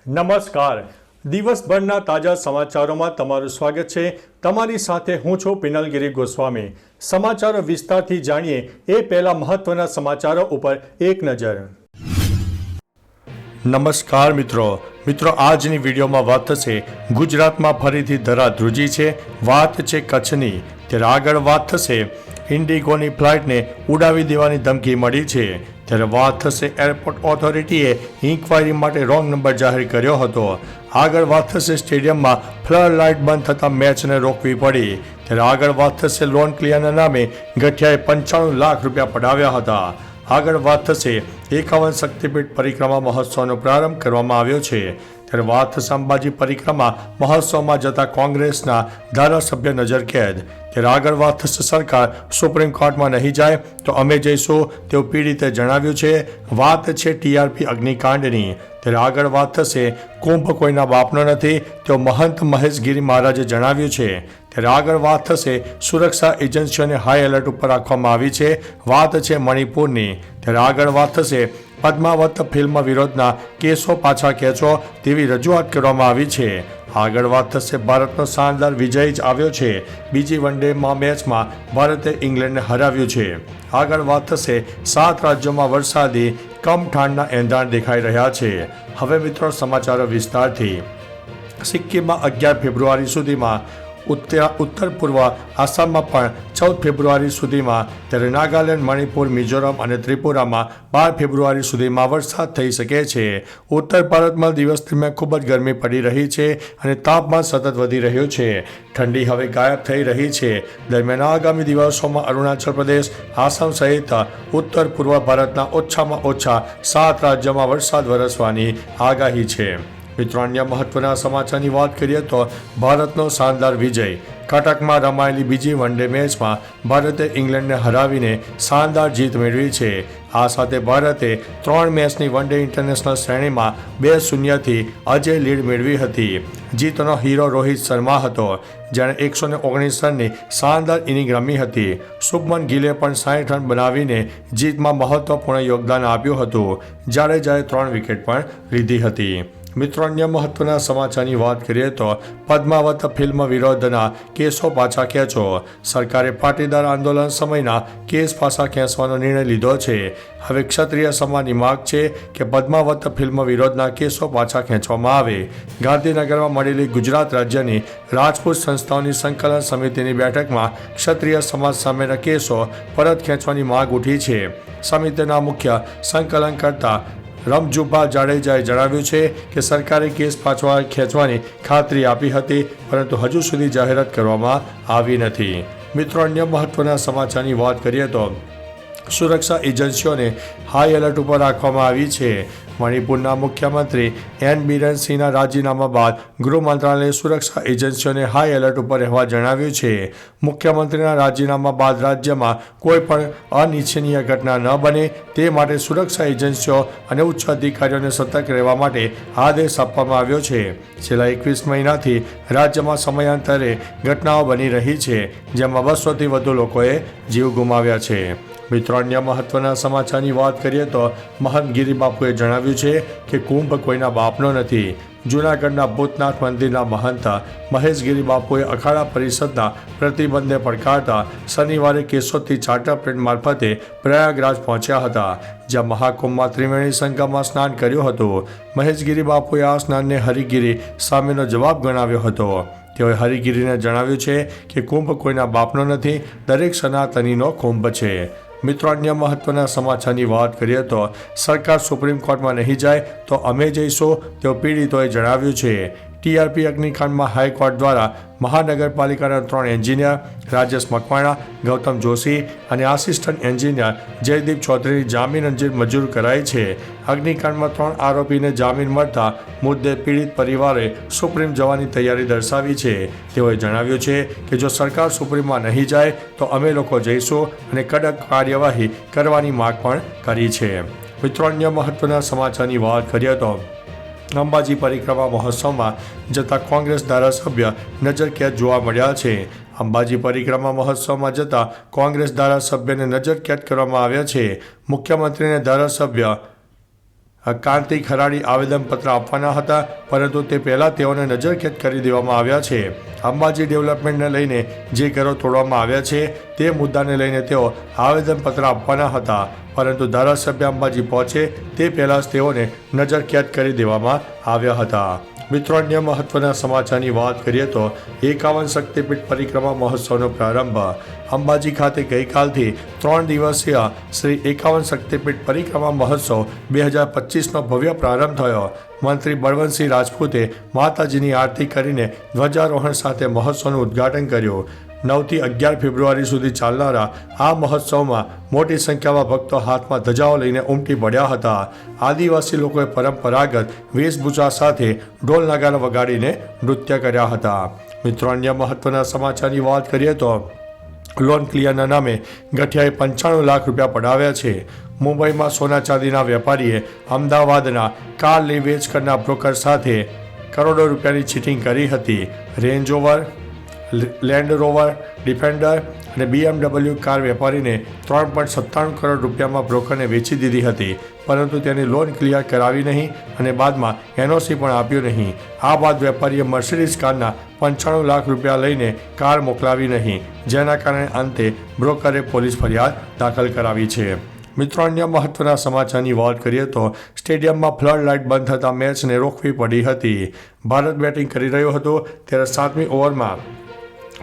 નમસ્કાર. દિવસભરના તાજા સમાચારોમાં તમારું સ્વાગત છે. તમારી સાથે હું છું પિનલગીરી ગોસ્વામી. સમાચારો વિસ્તારથી જાણીએ એ પહેલા મહત્વના સમાચારો ઉપર એક નજર. નમસ્કાર મિત્રો. આજની વિડીયોમાં વાત થશે ગુજરાતમાં ફરીથી ધરા ધ્રુજી છે. વાત છે કચ્છની. ત્યારે આગળ વાત થશે ઇન્ડિગોની ફ્લાઇટને ઉડાવી દેવાની ધમકી મળી છે. ત્યારે વાત થશે એરપોર્ટ ઓથોરિટીએ ઇન્ક્વાયરી માટે રોંગ નંબર જાહેર કર્યો હતો. આગળ વાત થશે સ્ટેડિયમમાં ફ્લડ લાઇટ બંધ થતાં મેચને રોકવી પડી. ત્યારે આગળ વાત થશે લોન ક્લિયરના નામે ગઠિયાએ 95 લાખ રૂપિયા પડાવ્યા હતા. આગળ વાત થશે 51 શક્તિપીઠ પરિક્રમા મહોત્સવનો પ્રારંભ કરવામાં આવ્યો છે. ત્યારે વાત થશે અંબાજી પરિક્રમા મહોત્સવમાં જતા કોંગ્રેસના ધારાસભ્ય નજરકેદ. ત્યારે આગળ વાત થશે સરકાર સુપ્રીમ કોર્ટમાં નહીં જાય તો અમે જઈશું તેવું પીડિતે જણાવ્યું છે. વાત છે ટીઆરપી અગ્નિકાંડની. ત્યારે આગળ વાત થશે કુંભ કોઈના બાપનો નથી તેવું મહંત મહેશગીરી મહારાજે જણાવ્યું છે. ત્યારે આગળ વાત થશે સુરક્ષા એજન્સીઓને હાઈ એલર્ટ ઉપર રાખવામાં આવી છે. વાત છે મણિપુરની. ત્યારે આગળ વાત થશે પદ્માવત ફિલ્મ વિરોધના કેસો પાછા ખેંચો તેવી રજૂઆત કરવામાં આવી છે. આગળ વાત થશે ભારતનો શાનદાર વિજય જ આવ્યો છે. બીજી વન ડે મેચમાં ભારતે ઇંગ્લેન્ડને હરાવ્યું છે. આગળ વાત થશે 7 રાજ્યોમાં વરસાદી કમ ઠંડના એંધાણ દેખાઈ રહ્યા છે. હવે મિત્રો સમાચારો વિસ્તારથી. સિક્કિમમાં 11 ફેબ્રુઆરી સુધીમાં ઉત્તર પૂર્વ આસામમાં પણ 14 ફેબ્રુઆરી સુધીમાં, ત્યારે નાગાલેન્ડ, મણિપુર, મિઝોરમ અને ત્રિપુરામાં 12 ફેબ્રુઆરી સુધીમાં વરસાદ થઈ શકે છે. ઉત્તર ભારતમાં દિવસ દરમિયાન ખૂબ જ ગરમી પડી રહી છે અને તાપમાન સતત વધી રહ્યું છે. ઠંડી હવે ગાયબ થઈ રહી છે. દરમિયાન આગામી દિવસોમાં અરુણાચલ પ્રદેશ, આસામ સહિત ઉત્તર પૂર્વ ભારતના ઓછામાં ઓછા 7 રાજ્યોમાં વરસાદ વરસવાની આગાહી છે. મિત્રો અન્ય મહત્વના સમાચારની વાત કરીએ તો ભારતનો શાનદાર વિજય. કટકમાં રમાયેલી બીજી વન ડે મેચમાં ભારતે ઇંગ્લેન્ડને હરાવીને શાનદાર જીત મેળવી છે. આ સાથે ભારતે 3 મેચની વન ડે ઇન્ટરનેશનલ શ્રેણીમાં 2-0થી અજય લીડ મેળવી હતી. જીતનો હીરો રોહિત શર્મા હતો, જેણે 119 રનની શાનદાર ઇનિંગ રમી હતી. શુભમન ગિલે પણ 60 રન બનાવીને જીતમાં મહત્વપૂર્ણ યોગદાન આપ્યું હતું. જાડેજાએ 3 વિકેટ પણ લીધી હતી. મિત્રો અન્ય મહત્વના સમાચારની વાત કરીએ તો પદ્માવત ફિલ્મ વિરોધના કેસો પાછા ખેંચો. સરકારે પાટીદાર આંદોલન સમયના કેસ પાછા ખેંચવાનો નિર્ણય લીધો છે. હવે ક્ષત્રિય સમાજની માંગ છે કે પદ્માવત ફિલ્મ વિરોધના કેસો પાછા ખેંચવામાં આવે. ગાંધીનગરમાં મળેલી ગુજરાત રાજ્યની રાજપૂત સંસ્થાઓની સંકલન સમિતિની બેઠકમાં ક્ષત્રિય સમાજ સામેના કેસો પરત ખેંચવાની માંગ ઉઠી છે. સમિતિના મુખ્ય સંકલનકર્તા રમજુભા જાડેજાએ જણાવ્યું છે કે સરકારે કેસ પાછા ખેંચવાની ખાતરી આપી હતી, પરંતુ હજુ સુધી જાહેરાત કરવામાં આવી નથી. મિત્રો અન્ય મહત્વના સમાચારની વાત કરીએ તો સુરક્ષા એજન્સીઓને હાઈ એલર્ટ ઉપર રાખવામાં આવી છે. મણિપુરના મુખ્યમંત્રી એન બિરેન સિંહના રાજીનામા બાદ ગૃહ મંત્રાલયે સુરક્ષા એજન્સીઓને હાઈ એલર્ટ ઉપર રહેવા જણાવ્યું છે. મુખ્યમંત્રીના રાજીનામા બાદ રાજ્યમાં કોઈ પણ અનિચ્છનીય ઘટના ન બને તે માટે સુરક્ષા એજન્સીઓ અને ઉચ્ચ અધિકારીઓને સતર્ક રહેવા માટે આદેશ આપવામાં આવ્યો છે. છેલ્લા 21 મહિનાથી રાજ્યમાં સમયાંતરે ઘટનાઓ બની રહી છે, જેમાં 200થી વધુ લોકોએ જીવ ગુમાવ્યા છે. મિત્રો અન્ય મહત્વના સમાચારની વાત કરીએ તો મહંત ગિરી બાપુએ જણાવ્યું છે કે કુંભ કોઈના બાપનો નથી. જૂનાગઢના ભૂતનાથ મંદિરના મહંત મહેશગીરી બાપુએ અખાડા પરિષદના પ્રતિબંધને પડકારતા શનિવારે કેશોદથી ચાર્ટર પ્લેન મારફતે પ્રયાગરાજ પહોંચ્યા હતા, જ્યાં મહાકુંભમાં ત્રિવેણી સંગમમાં સ્નાન કર્યું હતું. મહેશગીરી બાપુએ આ સ્નાનને હરિગીરી સામેનો જવાબ ગણાવ્યો હતો. તેઓએ હરિગીરીને જણાવ્યું છે કે કુંભ કોઈના બાપનો નથી, દરેક સનાતનીનો કુંભ છે. મિત્રો અન્ય મહત્વના સમાચારની વાત કરીએ તો સરકાર સુપ્રીમ કોર્ટમાં નહીં જાય તો અમે જઈશું તેવું પીડિતોએ જણાવ્યું છે. ટીઆરપી અગ્નિકાંડમાં હાઈકોર્ટ દ્વારા મહાનગરપાલિકાના 3 એન્જિનિયર રાજેશ મકવાણા, ગૌતમ જોશી અને આસિસ્ટન્ટ એન્જિનિયર જયદીપ ચૌધરીની જામીન મંજૂર કરાઈ છે. અગ્નિકાંડમાં 3 આરોપીને જામીન મળતા મુદ્દે પીડિત પરિવારે સુપ્રીમ જવાની તૈયારી દર્શાવી છે. તેઓએ જણાવ્યું છે કે જો સરકાર સુપ્રીમમાં નહીં જાય તો અમે લોકો જઈશું અને કડક કાર્યવાહી કરવાની માંગ પણ કરી છે. મિત્રો અન્ય મહત્વના સમાચારની વાત કરીએ તો અંબાજી પરિક્રમા મહોત્સવમાં જતા કોંગ્રેસ ધારાસભ્ય નજરકેદ જોવા મળ્યા છે. અંબાજી પરિક્રમા મહોત્સવમાં જતા કોંગ્રેસ ધારાસભ્યને નજરકેદ કરવામાં આવ્યા છે. મુખ્યમંત્રીને ધારાસભ્ય કાંતિ ખરાડી આવેદનપત્ર આપવાના હતા, પરંતુ તે પહેલાં તેઓને નજરકેદ કરી દેવામાં આવ્યા છે. અંબાજી ડેવલપમેન્ટને લઈને જે ઘરો તોડવામાં આવ્યા છે તે મુદ્દાને લઈને તેઓ આવેદનપત્ર આપવાના હતા, પરંતુ ધારાસભ્ય અંબાજી પહોંચે તે પહેલાં જ તેઓને નજરકેદ કરી દેવામાં આવ્યા હતા. મિત્રો, અન્ય મહત્વના સમાચારની વાત કરીએ તો 51 શક્તિપીઠ પરિક્રમા મહોત્સવનો પ્રારંભ. અંબાજી ખાતે ગઈકાલથી 3 દિવસીય શ્રી 51 શક્તિપીઠ પરિક્રમા મહોત્સવ 2025નો ભવ્ય પ્રારંભ થયો. મંત્રી બળવંતસિંહ રાજપૂતે માતાજીની આરતી કરીને ધ્વજારોહણ સાથે મહોત્સવનું ઉદ્ઘાટન કર્યું. 9 થી 11 ફેબ્રુઆરી સુધી ચાલનારા આ મહોત્સવમાં મોટી સંખ્યામાં ભક્તો હાથમાં ધજાઓ લઈને ઉમટી પડ્યા હતા. આદિવાસી લોકોએ પરંપરાગત વેશભૂષા સાથે ઢોલ નગારા વગાડીને નૃત્ય કર્યા હતા. મિત્રો, અન્ય મહત્વના સમાચારની વાત કરીએ તો લોન ક્લિયરના નામે ગઠિયાએ 95 લાખ રૂપિયા પડાવ્યા છે. મુંબઈમાં સોના ચાંદીના વેપારીએ અમદાવાદના કાર લે વેચ કરનાર બ્રોકર સાથે કરોડો રૂપિયાની ચીટિંગ કરી હતી. Range rover, land rover, defender અને BMW કાર વેપારીને 3.97 કરોડ રૂપિયામાં બ્રોકરને વેચી દીધી હતી, પરંતુ તેની લોન ક્લિયર કરાવી નહીં અને બાદમાં NOC પણ આપ્યું નહીં. આ બાદ વેપારીએ મર્સિડીઝ કારના 95 લાખ રૂપિયા લઈને કાર મોકલાવી નહીં, જેના કારણે અંતે બ્રોકરે પોલીસ ફરિયાદ દાખલ કરાવી છે. મિત્રો, અન્ય મહત્વના સમાચારની વાત કરીએ તો સ્ટેડિયમમાં ફ્લડ લાઇટ બંધ થતાં મેચને રોકવી પડી હતી. ભારત બેટિંગ કરી રહ્યું હતું ત્યારે 7મી ઓવરમાં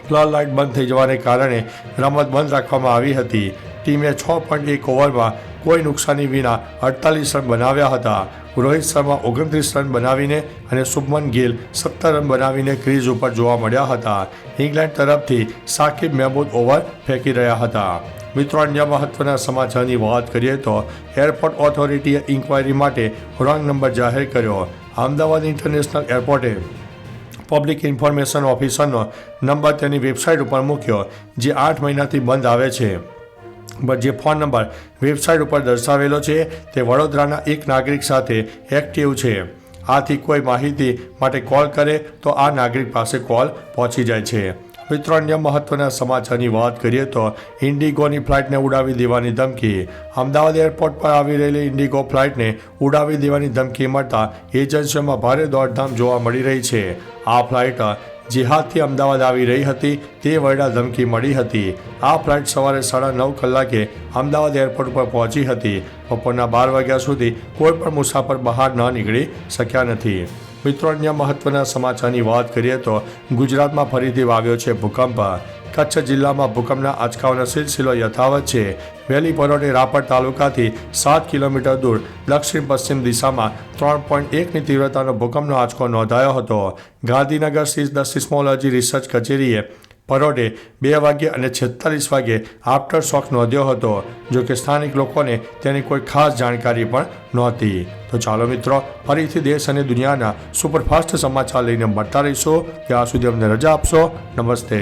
ફ્લડ લાઇટ બંધ થઈ જવાને કારણે રમત બંધ રાખવામાં આવી હતી. ટીમે 6.1 ઓવરમાં કોઈ નુકસાની વિના 48 રન બનાવ્યા હતા. રોહિત શર્મા 29 રન બનાવીને અને શુભમન ગિલ 17 રન બનાવીને ક્રીઝ ઉપર જોવા મળ્યા હતા. ઇંગ્લેન્ડ તરફથી સાકિબ મહેમૂદ ઓવર ફેંકી રહ્યા હતા. મિત્રો, અન્ય મહત્વના સમાચારની વાત કરીએ તો એરપોર્ટ ઓથોરિટીએ ઇન્કવાયરી માટે રોંગ નંબર જાહેર કર્યો. અમદાવાદ ઇન્ટરનેશનલ એરપોર્ટે પબ્લિક ઇન્ફોર્મેશન ઓફિસરનો નંબર તેની વેબસાઇટ ઉપર મૂક્યો, જે 8 મહિનાથી બંધ આવે છે. જે ફોન નંબર વેબસાઇટ ઉપર દર્શાવેલો છે તે વડોદરાના એક નાગરિક સાથે એક્ટિવ છે. આથી કોઈ માહિતી માટે કોલ કરે તો આ નાગરિક પાસે કોલ પહોંચી જાય છે. મિત્રો, અન્ય મહત્વના સમાચારની વાત કરીએ તો ઇન્ડિગોની ફ્લાઇટને ઉડાવી દેવાની ધમકી. અમદાવાદ એરપોર્ટ પર આવી રહેલી ઇન્ડિગો ફ્લાઇટને ઉડાવી દેવાની ધમકી મળતા એજન્સીઓમાં ભારે દોડધામ જોવા મળી રહી છે. આ ફ્લાઇટ જેહાદથી અમદાવાદ આવી રહી હતી તે વરડા ધમકી મળી હતી. આ ફ્લાઇટ સવારે 9:30 કલાકે અમદાવાદ એરપોર્ટ પર પહોંચી હતી. બપોરના 12 વાગ્યા સુધી કોઈ પણ મુસાફર બહાર ન નીકળી શક્યા નથી. મિત્રો, અન્ય મહત્વના સમાચારની વાત કરીએ તો ગુજરાતમાં ફરીથી વાવ્યો છે ભૂકંપ. કચ્છ જિલ્લામાં ભૂકંપના આંચકાઓનો સિલસિલો યથાવત છે. વહેલી પરોઢે રાપર તાલુકાથી 7 કિલોમીટર દૂર દક્ષિણ પશ્ચિમ દિશામાં 3.1ની તીવ્રતાનો ભૂકંપનો આંચકો નોંધાયો હતો. ગાંધીનગર સ્થિત સિસ્મોલોજી રિસર્ચ કચેરીએ પરોઢે 2 વાગ્યે અને 46 વાગ્યે આફ્ટર શોક નોંધ્યો હતો. જો કે સ્થાનિક લોકોને તેની કોઈ ખાસ જાણકારી પણ નહોતી. તો ચાલો મિત્રો, ફરીથી દેશ અને દુનિયાના સુપરફાસ્ટ સમાચાર લઈને મળતા રહીશું. ત્યાં સુધી અમને રજા આપશો. નમસ્તે.